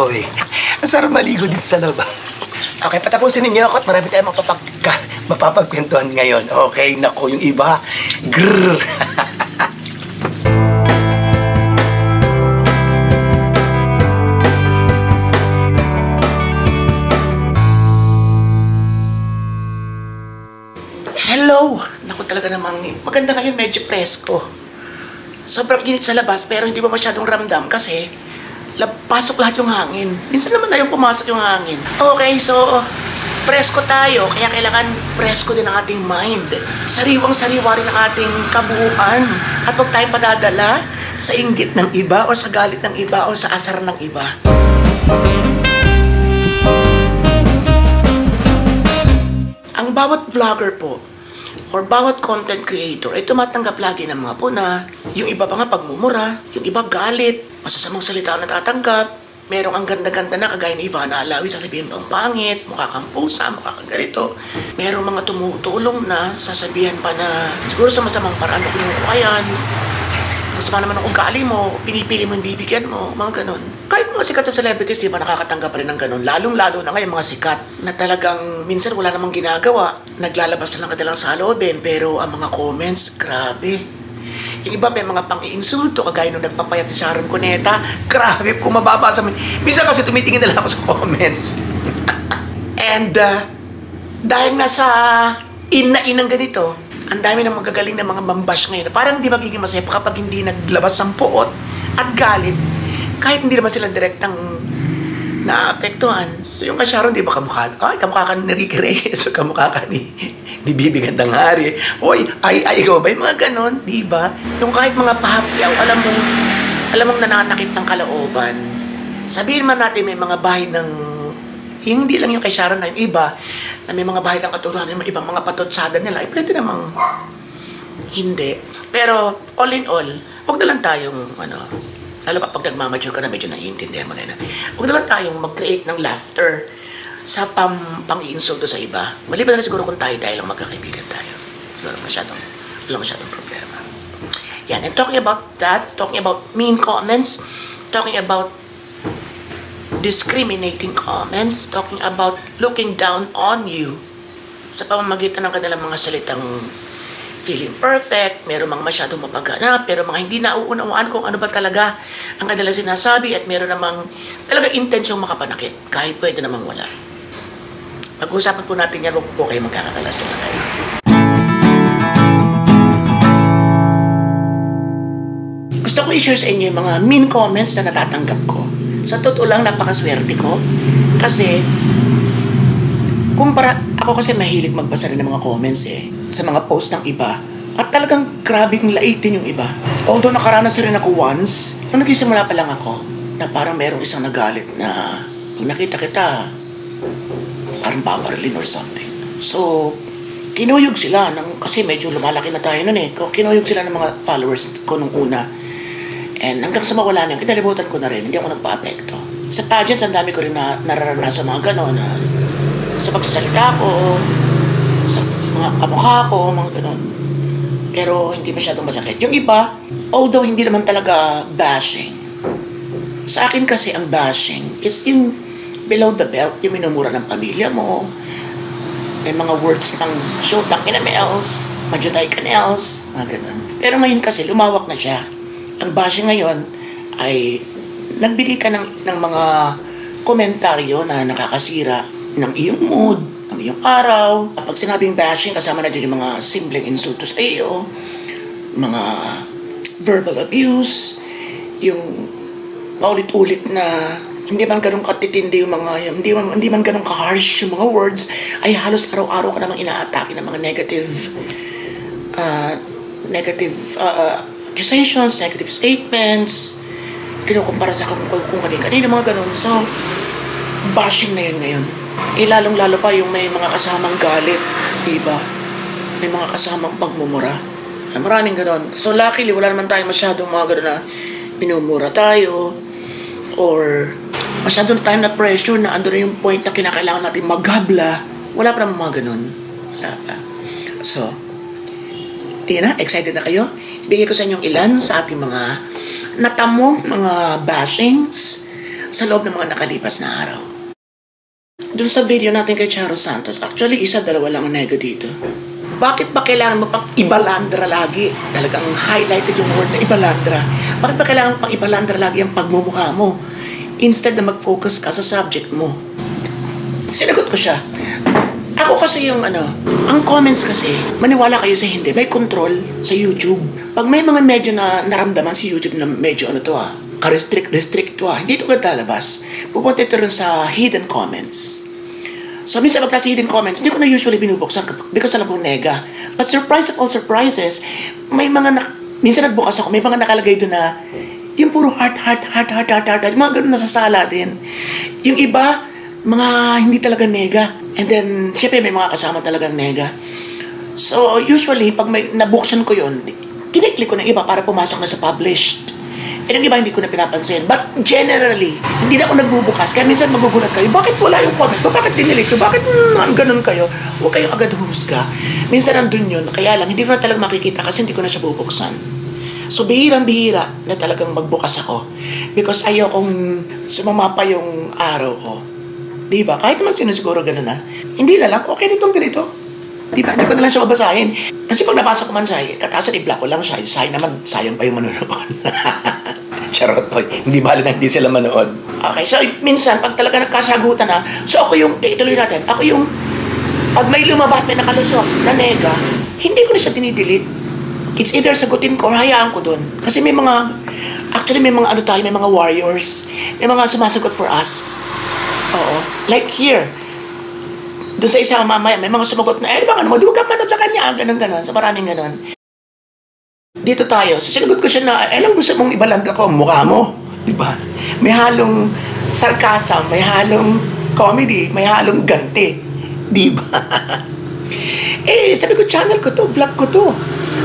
Hoy, ang sarap maligo dito sa labas. Okay, patapusin ninyo ako at marami tayong mapapagkwentuhan ngayon. Okay, naku, yung iba, grrr. Hello! Naku talaga namang maganda ngayon, medyo presko. Sobrang init sa labas pero hindi ba masyadong ramdam kasi pasok lahat yung hangin. Minsan naman na yung pumasok yung hangin. Okay, so presko tayo kaya kailangan presko din ang ating mind. Sariwang-sariwa rin ang ating kabuuan. At huwag tayong padadala sa inggit ng iba o sa galit ng iba o sa asar ng iba. Ang bawat vlogger po or bawat content creator ay tumatanggap lagi ng mga puna. Yung iba pa nga pagmumura, yung iba galit, masasamang salita ang natatanggap. Merong ang ganda-ganda na kagaya ni Ivana Alawi, sasabihin pang pangit, mukha kang pusa, mukha kang ganito. Merong mga tumutulong na sasabihan pa na siguro sa masamang paraan mo kinukuha yan. Masama naman ang ugali mo, pinipili mo yung bibigyan mo, mga ganon. Kahit mga sikat na celebrities, di ba nakakatanggap pa rin ng ganon. Lalong-lalo na ngayon mga sikat na talagang minsan wala namang ginagawa. Naglalabas na lang kanilang salodin, pero ang mga comments, grabe. Yung iba may mga pang-iinsulto, kagaya nung nagpapayat si Sharon Cuneta, grabe, kung mababasa mo. Minsan kasi tumitingin na lang ako sa comments. And dahil nga sa in-ng ganito, ang dami ng magagaling na mga mambash ngayon. Parang hindi magiging masaya kapag hindi naglabas ng puot at galit. Kahit hindi naman sila direktang naapektuhan. So yung Sharon, di ba kamukha? Ay, kamukha ka ni Ricky Reyes o kamukha ka ni Bibi Gandang Hari. Oy, ikaw ba? Yung mga ganon, di ba? Yung kahit mga pahapyaw, alam mong nananakit ng kalooban. Sabihin man natin may mga bahay ng hindi lang yung kay Sharon na yung iba, na may mga bahay ng katotohanan, yung ibang mga patotsada nila, ay pwede namang hindi. Pero, all in all, huwag na lang tayong, lalo pa pag nagmamature ka na, medyo naiintindihan mo na yun. Huwag na lang tayong mag-create ng laughter sa pang-iinsulto sa iba. Maliban na siguro kung tayo lang magkakaibigan tayo. Wala masyadong problema. Yan, and talking about that, talking about mean comments, talking about discriminating comments, talking about looking down on you sa pamamagitan ng kanilang mga salitang feeling perfect, meron mga masyadong mapaganap, pero mga hindi nauunawaan kung ano ba talaga ang kanilang sinasabi at meron namang talaga intensyong makapanakit, kahit pwede namang wala. Pag-usapan po natin yan, huwag po kayo magkakakalas na kayo. Gusto ko i-share sa inyo yung mga mean comments na natatanggap ko. Sa totoo lang, napakaswerte ko. Kasi, ako kasi mahilig magbasa rin ng mga comments sa mga post ng iba. At talagang grabing laitin yung iba. Although nakaranas rin ako once, nung nagsisimula pa lang ako, na parang merong isang nagalit na pag nakita kita, parang babarilin or something. So, kinuyog sila, kasi medyo lumalaki na tayo nun kinuyog sila ng mga followers ko nung una. And hanggang sa mawala na yun, kinalimutan ko na rin, hindi ako nagpa-apekto. Sa pageants, ang dami ko rin nararanasan mga gano'n, sa pagsasalita ko, sa mga kamukha ko, mga gano'n. Pero hindi masyadong masakit. Yung iba, although hindi naman talaga bashing, sa akin kasi ang bashing is yung below the belt, yung minumura ng pamilya mo, may mga words ng showtang inamels, majuday kanels, mga gano'n. Pero ngayon kasi, lumawak na siya. Ang bashing ngayon ay nagbigay ka ng mga komentaryo na nakakasira ng iyong mood, ng iyong araw. Pag sinabing bashing, kasama na din yung mga simpleng insultos sa iyo, mga verbal abuse, yung paulit-ulit na hindi man ganun katitindi yung mga, hindi man ganun ka-harsh yung mga words, ay halos araw-araw ka namang inaatake ng mga negative accusations, negative statements, kinukumpara sa kung kanino, mga ganun. So, bashing na yun ngayon. Lalong-lalo pa yung may mga kasamang galit, diba? May mga kasamang pagmumura. Maraming ganun. So, luckily, wala naman tayo masyadong mga ganun na minumura tayo or masyadong tayo na pressure na ando na yung point na kinakailangan natin maghabla. Wala pa naman mga ganun. Wala pa. So, tingnan na, excited na kayo? Ibigay ko sa inyong ilan sa ating mga natamong mga bashings sa loob ng mga nakalipas na araw. Doon sa video natin kay Charo Santos, actually isa, dalawa lang ang nega dito. Bakit ba kailangan mo pang ibalandra lagi? Talagang highlighted yung word na ibalandra. Bakit ba kailangan pang ibalandra lagi ang pagmumukha mo? Instead na mag-focus ka sa subject mo. Sinagot ko siya. Ako kasi yung ang comments kasi, maniwala kayo sa hindi, may control sa YouTube. Pag may mga medyo na naramdaman si YouTube na medyo ka-restrict to hindi ito lalabas. Pupunta ito rin sa hidden comments. So, minsan pag nasa hidden comments, hindi ko na usually binubuksan because alam kong nega. But surprise of all surprises, minsan nagbukas ako, may mga nakalagay doon na, yung puro heart, mga ganun nasasala din. Yung iba, mga hindi talaga nega. And then, siyempre may mga kasama talagang nega. So, usually, pag may nabuksan ko yun, kiniklik ko ng iba para pumasok na sa published. And yung iba hindi ko na pinapansin. But generally, hindi na ako nagbubukas. Kaya minsan magugulat kayo, bakit wala yung comment? Bakit dinilig ko? Bakit ganun kayo? Huwag kayong agad husga. Minsan nandun yun. Kaya lang, hindi ko na talagang makikita kasi hindi ko na siya bubuksan. So, bihirang-bihira na talagang magbukas ako. Because ayokong sumamapa yung araw ko. Diba? Kahit naman sino siguro ganun na. Hindi na lang, okay nitong ganito. Diba? Hindi ko na lang siya mabasahin. Kasi pag napasok ko man siya, katasan i-block ko lang siya. Sayang pa yung manonood. Charot, hindi mahal na hindi sila manood. Okay, so minsan, pag talaga nagkasagutan na, so ako yung, ituloy natin, ako yung, pag may lumabas, may nakalusok na nega, hindi ko na siya dinidelete. It's either sagutin ko or hayaan ko dun. Kasi may mga, actually may mga may mga warriors, may mga sumasagot for us. Oo. Like here, doon sa isang mamaya, may mga sumagot na, baka mo, di mo ka manood sa kanya, ganun. So maraming ganun. Dito tayo. So, sinagot ko siya na, lang gusto mong ibalandra ko ang mukha mo. Diba? May halong sarcasm, may halong comedy, may halong ganti. Diba? Sabi ko, channel ko to, vlog ko to.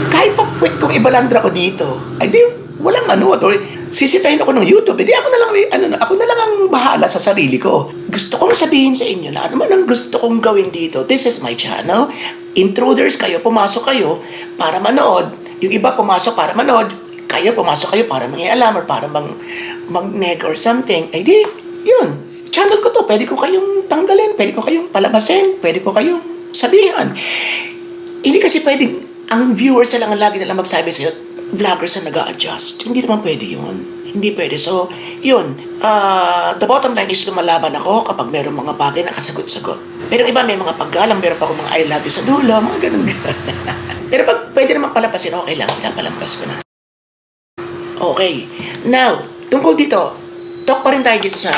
Kahit pa pwede kong ibalandra ko dito, ay di, walang manood. Or sisitahin ako ng YouTube, ako na lang ang bahala sa sarili ko. Gusto kong sabihin sa inyo na ano man ang gusto kong gawin dito. This is my channel. Intruders kayo, pumasok kayo para manood. Yung iba pumasok para manood, pumasok kayo para mangialam or para mag-neg or something. Ay di, yun. Channel ko to. Pwede ko kayong tanggalin. Pwede ko kayong palabasin. Pwede ko kayong sabihan. Hindi kasi pwedeng, ang viewers na lang ang lagi nalang magsabi sa'yo, vloggers na nag-a-adjust. Hindi naman pwede yun. Hindi pwede. So, yun. The bottom line is lumalaban ako kapag mayroong mga bagay na kasagot-sagot. Pero iba may mga paggalang, meron pa akong mga I love you sa dulo, mga ganun. Pero pag pwede naman palampasin, okay lang. Palampas ko na. Okay. Now, tungkol dito, talk pa rin tayo dito sa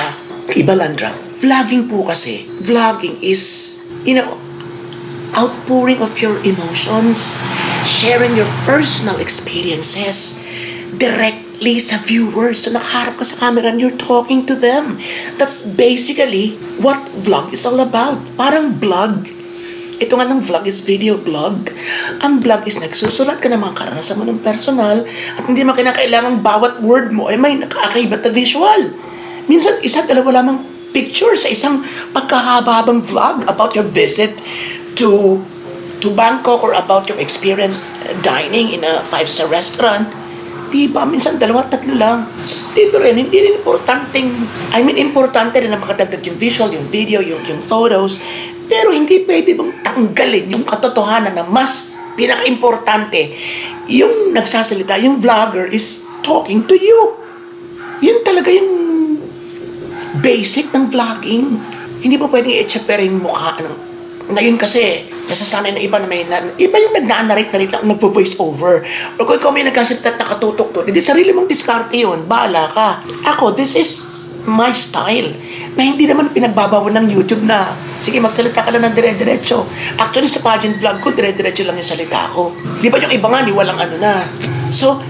ibalandra. Vlogging po kasi. Vlogging is, outpouring of your emotions, sharing your personal experiences directly sa viewers. So, nakaharap ka sa camera and you're talking to them. That's basically what vlog is all about. Parang vlog. Ito nga ng vlog is video vlog. Ang vlog is nagsusulat ka ng mga karanasan mo ng personal at hindi mo kinakailangan bawat word mo ay may nakakaibat na visual. Minsan, dalawa lamang picture sa isang pagkahaba-habang vlog about your visit to Bangkok or about your experience dining in a 5-star restaurant. Diba? Minsan, 2-3 lang. So, dito rin, hindi rin importante rin na makadagdag yung visual, yung video, yung photos. Pero hindi pwede bang tanggalin yung katotohanan na mas pinaka-importante. Yung nagsasalita, yung vlogger is talking to you. Yun talaga yung basic ng vlogging. Hindi mo pwedeng i-chapere yung mukha ng... Ngayon kasi, nasasanay na iba iba yung nag-narrate lang, nagpo-voice over. O kung ikaw may nagkasalita at nakatutok doon, hindi sarili mong diskarte yun, bahala ka. Ako, this is my style. Na hindi naman pinagbabawal ng YouTube na, sige, magsalita ka lang ng dire-diretso. Actually, sa pageant vlog ko, dire-diretso lang yung salita ko. Di ba yung iba nga, walang na. So,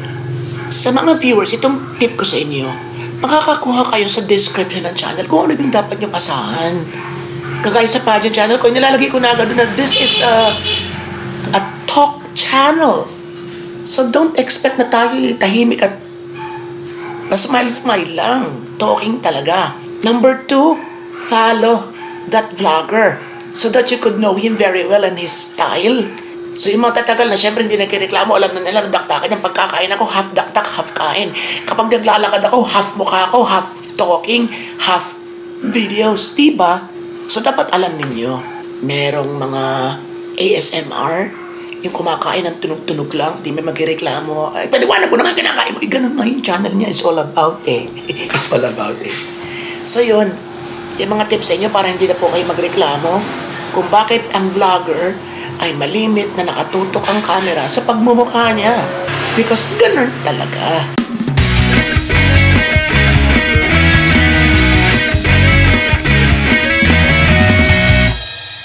sa mga viewers, itong tip ko sa inyo, makakakuha kayo sa description ng channel kung ano yung dapat yung asahan. Kagaya sa pageant channel ko, nilalagay ko na agad na this is a talk channel. So don't expect na tayo tahimik at smile lang. Talking talaga. Number 2, follow that vlogger so that you could know him very well and his style. So yung mga tatagal na, syempre hindi nagkireklamo, alam na nila, nadaktakan yung pagkakain ako, half daktak, half kain. Kapag naglalakad ako, half mukha ako, half talking, half videos, diba? So dapat alam ninyo, merong mga ASMR, yung kumakain ng tunog-tunog lang, di may magreklamo. Ay, paliwanag mo naman kinakain mo. Ganun nga yung channel niya, it's all about It's all about So yun, yung mga tips sa inyo para hindi na po kayo magreklamo kung bakit ang vlogger ay malimit na nakatutok ang camera sa pagmumukha niya. Because ganun talaga.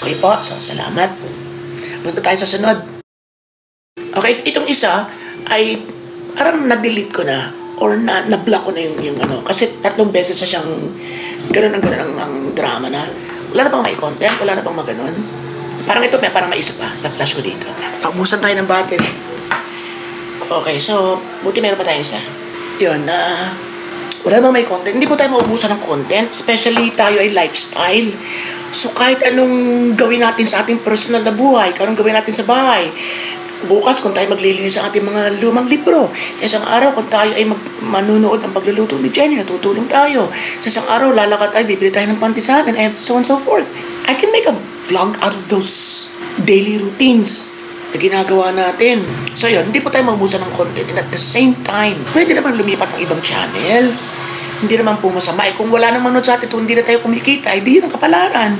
Okay po, so salamat. Punta tayo sa sunod. Okay, itong isa ay parang na-delete ko na or na-block ko na yung ano. Kasi 3 beses na siyang ganun ang drama na. Wala na bang may content? Wala na bang maganon? Parang ito, parang may isa pa. Na-flash ko dito. Paubusan tayo ng battery. Okay, so buti meron pa tayo isa. Yun, wala bang may content? Hindi po tayo maubusan ng content. Especially tayo ay lifestyle. So kahit anong gawin natin sa ating personal na buhay, anong gawin natin sa bahay, bukas kung tayo maglilinis sa ating mga lumang libro, sa isang araw kung tayo ay manunood ng pagluluto ni Jenny, natutulong tayo, sa isang araw lalakad tayo, bibili tayo ng pantisan, and so on and so forth. I can make a vlog out of those daily routines na ginagawa natin. So yun, hindi po tayo mabusan ng content, and at the same time, pwede naman lumipat ng ibang channel. Hindi naman po masama. Kung wala nang manood sa atin, hindi na tayo kumikita, hindi yun ang kapalaran.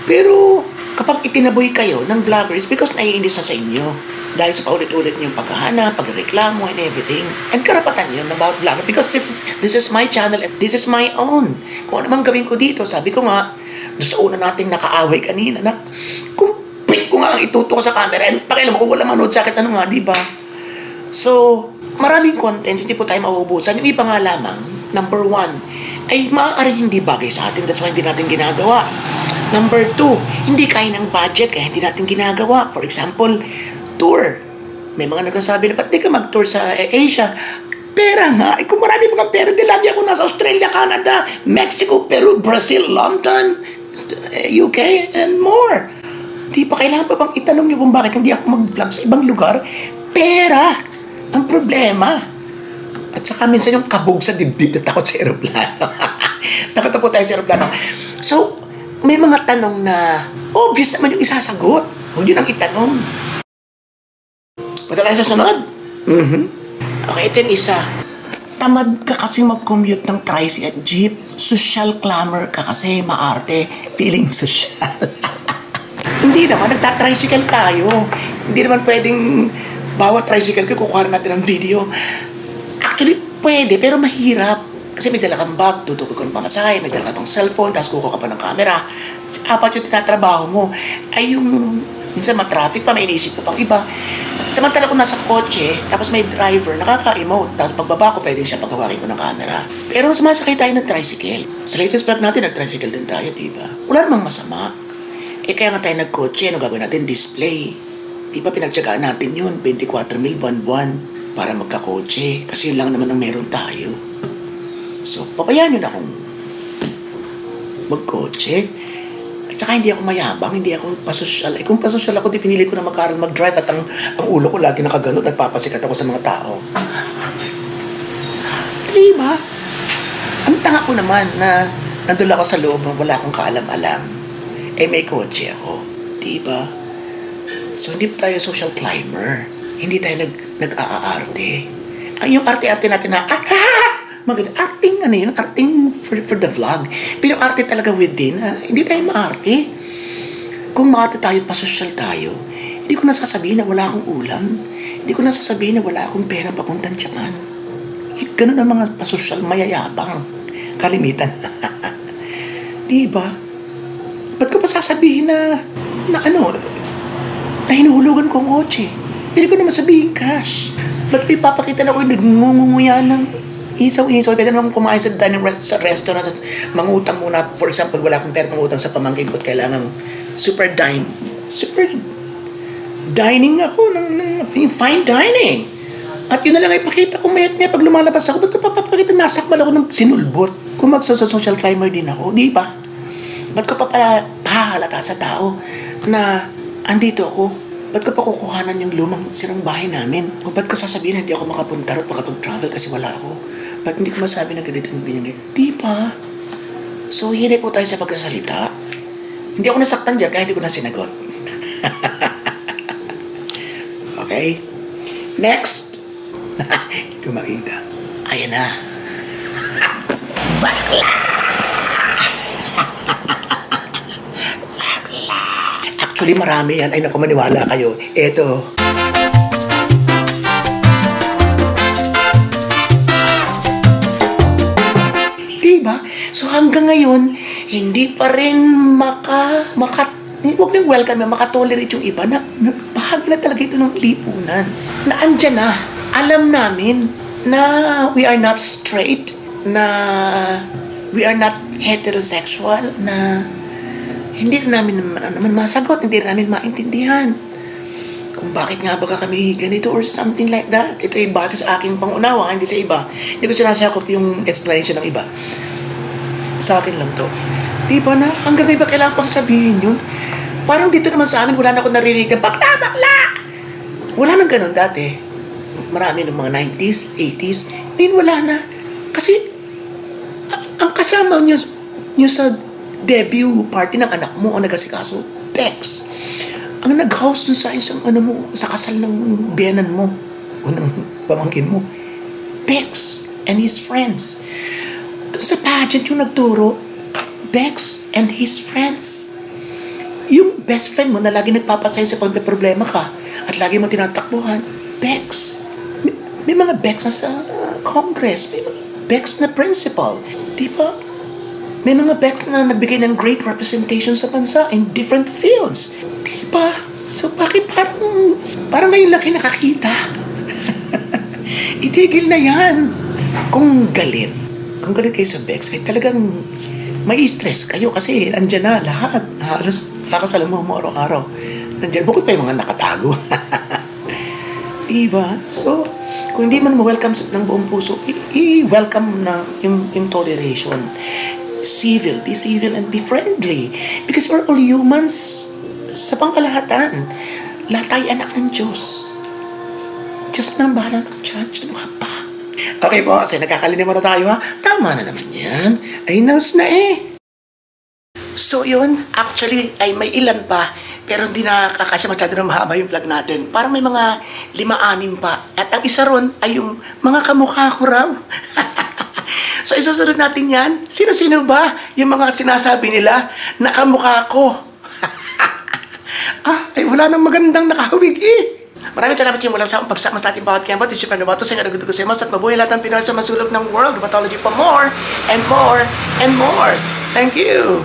Pero kapag itinaboy kayo ng vloggers, because naiinis na sa inyo dahil sa paulit-ulit niyong paghahanap, pagreklamo, and everything. And karapatan yun about vlogger because this is my channel and this is my own. Kung ano mang gawin ko dito, sabi ko nga, doon sa una nating nakaaway kanina, na kumpit ko nga ang ituto ko sa camera, and pakialam mo kung wala manood sa akin, ano nga, di ba? So, maraming contents, hindi po tayo mauubusan. Yung iba nga lamang, number 1, ay maaaring hindi bagay sa atin. That's why hindi natin ginagawa. Number 2, hindi kaya ng budget kaya hindi natin ginagawa. For example, tour. May mga nagsasabi na, ba't di ka mag-tour sa Asia? Pera nga. Kung marami mga pera, di lagi ako nasa Australia, Canada, Mexico, Peru, Brazil, London, UK, and more. Di pa kailangan pa bang itanong niyo kung bakit hindi ako mag-vlog sa ibang lugar? Pera ang problema. At saka minsan yung kabog sa dibdib na takot sa aeroplano. Takot na po tayo sa aeroplano. So, may mga tanong na obvious naman yung isasagot. Huwag yun ang itanong. Punta tayo sa sunod. Okay, ito yung isa. Tamad ka kasi mag-commute ng tricycle at jeep. Social clamor ka kasi maarte. Feeling social. Hindi naman, nagta-tricycle tayo. Hindi naman pwedeng bawat tricycle ko kukuha natin ng video. Actually, pwede, pero mahirap. Kasi may dala kang bag, tutukoy ko ng pamasahe, may dala kang cellphone, tapos kukuha ka pa ng camera. Apat yung tinatrabaho mo. Ay yung, minsan ma-traffic pa, may inisip ko pang iba. Samantala kung nasa kotse, tapos may driver, nakaka-emote, tapos pagbaba ko, pwede siya paghawakin ko ng camera. Pero sumasakay tayo ng tricycle. Sa latest vlog natin, nag-tricycle din tayo, diba? Wala namang masama. Kaya nga tayo nag-kotse, ano gagawin natin? Display. Diba pinagtsagaan natin yun, 24 mil buwan-buwan para magkakotse. Kasi yun lang naman ang meron tayo. So, pabayaan nyo na akong magkotse. At saka hindi ako mayabang, hindi ako pasosyal. Kung pasosyal ako, di pinili ko na mag-drive at ang ulo ko lagi nakaganot, nagpapasikat ako sa mga tao. Diba? Ang tanga ko naman na nandun ako sa loob ng wala akong kaalam-alam. May kotse ako. Diba? So, hindi tayo social climber. Hindi tayo nag-aarte. Yung arte-arte natin na, maganda, acting, acting for the vlog. Pero arte talaga within, hindi tayo maarte. Kung maarte tayo at pasosyal tayo, hindi ko nasasabihin na wala akong ulam. Hindi ko nasasabihin na wala akong pera papuntang Japan. Ganun ang mga pasosyal mayayabang. Kalimitan. Diba? Ba't ko pa sasabihin na hinuhulugan ko ang kotse? Pwede ko naman sabihin cash. Ba't ko ipapakita na ako yung nagngungunguya ng isaw-isaw? Pwede naman kumain sa restaurant, sa mangutang muna. For example, wala akong pera mangutang sa pamangkin ko at kailangan super dining ako ng fine dining. At yun na lang ay pakita ko mayat pag lumalabas ako. Ba't ko papapakita? Nasakbal ako ng sinulbot. Kung social climber din ako, di ba? Ba't ko pahalata sa tao na andito ako Ba't ko pa kukuhanan yung lumang sirang bahay namin? O ba't ko sasabihin na hindi ako makapunta at makapag-travel kasi wala ako? Ba't hindi ko masabi na ganito yung ganyan? Di ba? So, hihinay po tayo sa pagkasalita. Hindi ako nasaktan dyan kaya hindi ko na sinagot. Okay? Next. Hindi ko makita. Ayan na. Bakla! Bakla! Actually, marami yan. Ay, naku, maniwala kayo. Eto. Diba? So, hanggang ngayon, hindi pa rin huwag nang welcome na makatolerate yung iba na bahagi na talaga ito ng lipunan. Na andyan na. Alam namin na we are not straight, na we are not heterosexual, na hindi rin namin naman masagot, hindi rin namin maintindihan kung bakit nga ba kami ganito or something like that. Ito ay base sa aking pangunawa, hindi sa iba. Hindi ko sinasakop yung explanation ng iba. Sa akin lang to. Diba na hanggang iba kailangan pang sabihin yun? Parang dito naman sa amin, wala na akong naririnig na bakla, bakla! Wala nang ganun dati. Marami ng mga 90s, 80s, din wala na. Kasi, ang kasama nyo sa debut party ng anak mo o nagasikaso, Bex. Ang nag-host dun sa isang sa kasal ng biyanan mo o ng pamangkin mo, Bex and his friends. Doon sa pageant yung nagturo, Bex and his friends. Yung best friend mo na lagi nagpapasaya sa pag may problema ka at lagi mo tinatakbuhan, Bex. May mga Bex na sa Congress, may mga Bex na principal. Di ba? May mga Bex na nagbigay ng great representation sa bansa in different fields. Di ba? So bakit parang ngayon lang kayo nakakita? Itigil na yan. Kung galit kayo sa Bex, kahit talagang may stress kayo kasi andyan na lahat. Halos kakasalamuha mo araw-araw. Nandyan, bukod pa yung mga nakatago. Diba? So, kung hindi man ma-welcome ng buong puso, i-welcome na yung toleration. Be civil and be friendly. Because we're all humans sa pangkalahatan. Lahat tayo anak ng Diyos. Diyos na ang bahala mag-judge. Ano ka pa? Okay po, kasi nagkakalimutan na tayo ha. Tama na naman yan. Ay, nose na eh. So yun, actually ay may ilan pa, pero hindi nakakasya masyado na mahaba yung vlog natin. Parang may mga 5-6 pa. At ang isa ron ay yung mga kamukha ko raw. So isusunod natin yan. Sino-sino ba yung mga sinasabi nila na kamukha ko? Ay wala nang magandang nakahawig eh. Maraming salamat yung mula sa pagsama sa ating bawat kempo. This is your friend Novato. Sa nga nagdudugo sa mas at mabuhay lahat ng Pinoy sa masulog ng world. Dermatology pa more and more and more. Thank you.